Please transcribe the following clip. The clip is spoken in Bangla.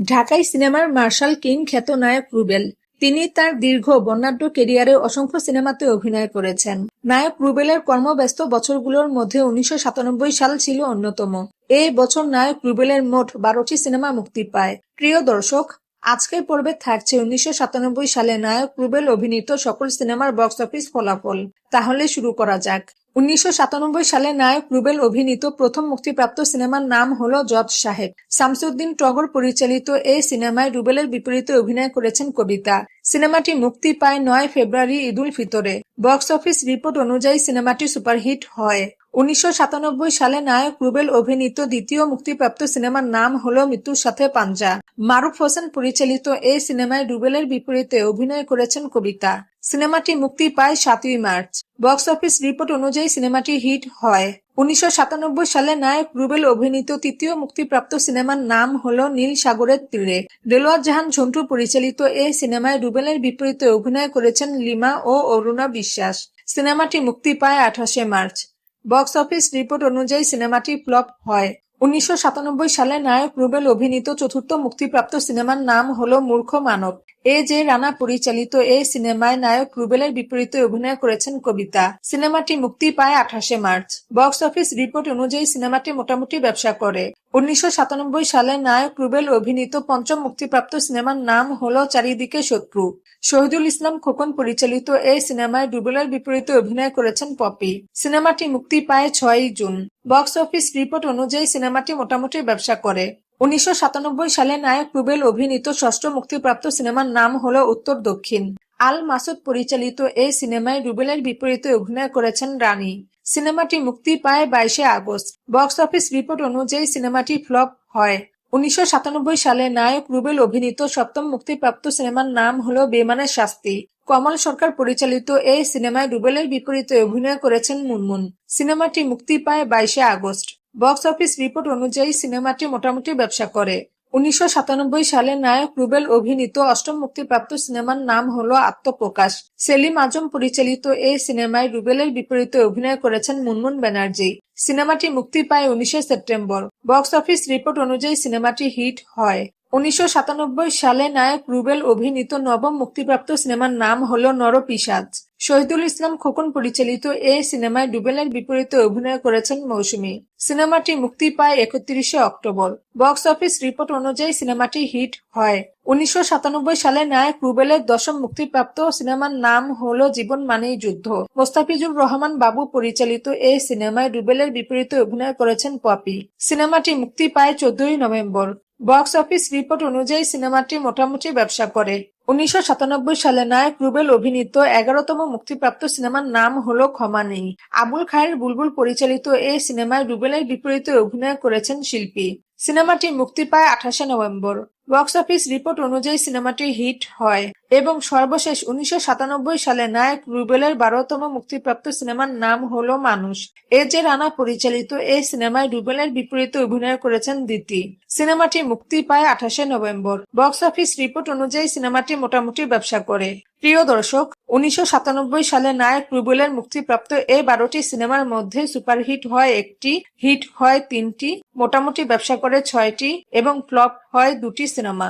ঢাকাই সিনেমার মার্শাল কিং খ্যাত নায়ক রুবেল। তিনি তার দীর্ঘ বর্ণাঢ্য ক্যারিয়ারে অসংখ্য সিনেমাতে অভিনয় করেছেন। নায়ক রুবেলের কর্মব্যস্ত বছরগুলোর মধ্যে 1997 সাল ছিল অন্যতম। এই বছর নায়ক রুবেলের মোট 12টি সিনেমা মুক্তি পায়। প্রিয় দর্শক, আজকের পর্বে থাকছে 1997 সালে নায়ক রুবেল অভিনীত সকল সিনেমার বক্স অফিস ফলাফল। তাহলে শুরু করা যাক। 1997 সালে নায়ক রুবেল অভিনীত প্রথম মুক্তিপ্রাপ্ত সিনেমার নাম হলো জজ সাহেব। শামসুদ্দিন টগর পরিচালিত এই সিনেমায় রুবেলের বিপরীতে অভিনয় করেছেন কবিতা। সিনেমাটি মুক্তি পায় 9 ফেব্রুয়ারি ঈদুল ফিতরে। বক্স অফিস রিপোর্ট অনুযায়ী সিনেমাটি সুপারহিট হয়। 1997 সালে নায়ক রুবেল অভিনীত দ্বিতীয় মুক্তিপ্রাপ্ত সিনেমার নাম হলো মৃত্যুর সাথে পাঞ্জা। মারুফ হোসেন পরিচালিত এই সিনেমায় রুবেলের বিপরীতে অভিনয় করেছেন কবিতা। সিনেমাটি মুক্তি পায় 7ই মার্চ। বক্স অফিস রিপোর্ট অনুযায়ী সিনেমাটি হিট হয়। 1997 সালে নায়ক রুবেল অভিনীত তৃতীয় মুক্তিপ্রাপ্ত সিনেমার নাম হলো নীল সাগরের তীরে। দেলোয়ার জাহান ঝন্টু পরিচালিত এই সিনেমায় রুবেলের বিপরীতে অভিনয় করেছেন লিমা ও অরুণা বিশ্বাস। সিনেমাটি মুক্তি পায় 28শে মার্চ। বক্স অফিস রিপোর্ট অনুযায়ী সিনেমাটি ফ্লপ হয়। 1997 সালে নায়ক রুবেল অভিনীত চতুর্থ মুক্তিপ্রাপ্ত সিনেমার নাম হলো মূর্খ মানব। জে রানা পরিচালিত এই সিনেমায় নায়ক রুবেলের বিপরীতে অভিনয় করেছেন কবিতা। সিনেমাটি মুক্তি পায় 28শে মার্চ। বক্স অফিস রিপোর্ট অনুযায়ী সিনেমাটি মোটামুটি ব্যবসা করে। 1997 সালে নায়ক রুবেল অভিনীত পঞ্চম মুক্তিপ্রাপ্ত সিনেমার নাম হলো চারিদিকে শত্রু। শহীদুল ইসলাম খোকন পরিচালিত এই সিনেমায় রুবেলের বিপরীতে অভিনয় করেছেন পপি। সিনেমাটি মুক্তি পায় 6ই জুন। বক্স অফিস রিপোর্ট অনুযায়ী সিনেমাটি মোটামুটি ব্যবসা করে। 1997 সালে নায়ক রুবেল অভিনীত ষষ্ঠ মুক্তিপ্রাপ্ত সিনেমার নাম হলো উত্তর দক্ষিণ। আল মাসুদ পরিচালিত এই সিনেমায় রুবেলের বিপরীতে অভিনয় করেছেন রানী। সিনেমাটি মুক্তি পায় 22শে আগস্ট। বক্স অফিস রিপোর্ট অনুযায়ী সিনেমাটি ফ্লপ হয়। 1997 সালে নায়ক রুবেল অভিনীত সপ্তম মুক্তিপ্রাপ্ত সিনেমার নাম হলো বেঈমানের শাস্তি। কমল সরকার পরিচালিত এই সিনেমায় রুবেলের বিপরীতে অভিনয় করেছেন মুনমুন। সিনেমাটি মুক্তি পায় 22শে আগস্ট। বক্স অফিস রিপোর্ট অনুযায়ী সিনেমাটি মোটামুটি ব্যবসা করে। 1997 সালে নায়ক রুবেল অভিনীত অষ্টম মুক্তিপ্রাপ্ত সিনেমার নাম হলো আত্মপ্রকাশ। সেলিম আজম পরিচালিত এই সিনেমায় রুবেলের বিপরীতে অভিনয় করেছেন মুনমুন ব্যানার্জি। সিনেমাটি মুক্তি পায় 19শে সেপ্টেম্বর। বক্স অফিস রিপোর্ট অনুযায়ী সিনেমাটি হিট হয়। 1997 সালে নায়ক রুবেল অভিনীত নবম মুক্তিপ্রাপ্ত সিনেমার নাম হলো নরপিশাচ। শহীদুল ইসলাম খোকন পরিচালিত এই সিনেমায় রুবেলের বিপরীতে অভিনয় করেছেন মৌসুমী। সিনেমাটি মুক্তি পায় 31শে অক্টোবর। বক্স অফিস রিপোর্ট অনুযায়ী সিনেমাটি হিট হয়। 1997 সালে নায়ক রুবেলের দশম মুক্তিপ্রাপ্ত সিনেমার নাম হলো জীবন মানেই যুদ্ধ। মোস্তাফিজুর রহমান বাবু পরিচালিত এই সিনেমায় রুবেলের বিপরীতে অভিনয় করেছেন পপি। সিনেমাটি মুক্তি পায় 14ই নভেম্বর। বক্স অফিস রিপোর্ট অনুযায়ী সিনেমাটি মোটামুটি ব্যবসা করে। 1997 সালে নায়ক রুবেল অভিনীত 11তম মুক্তিপ্রাপ্ত সিনেমার নাম হলো ক্ষমা নেই। আবুল খায়ের বুলবুল পরিচালিত এই সিনেমায় রুবেলের বিপরীতে অভিনয় করেছেন শিল্পী। সিনেমাটি মুক্তি পায় 28শে নভেম্বর। বক্স অফিস রিপোর্ট অনুযায়ী সিনেমাটি হিট হয়। এবং সর্বশেষ 1997 সালে নায়ক রুবেলের 12তম মুক্তিপ্রাপ্ত সিনেমার নাম হলো মানুষ। জে রানা পরিচালিত এই সিনেমায় রুবেলের বিপরীতে অভিনয় করেছেন দিতি। সিনেমাটি মুক্তি পায় 28শে নভেম্বর। বক্স অফিস রিপোর্ট অনুযায়ী সিনেমাটি মোটামুটি ব্যবসা করে। প্রিয় দর্শক, 1997 সালে নায়ক রুবেলের মুক্তিপ্রাপ্ত এই 12টি সিনেমার মধ্যে সুপারহিট হয় 1টি, হিট হয় 3টি, মোটামুটি ব্যবসা করে 6টি এবং ফ্লপ হয় 2টি সিনেমা।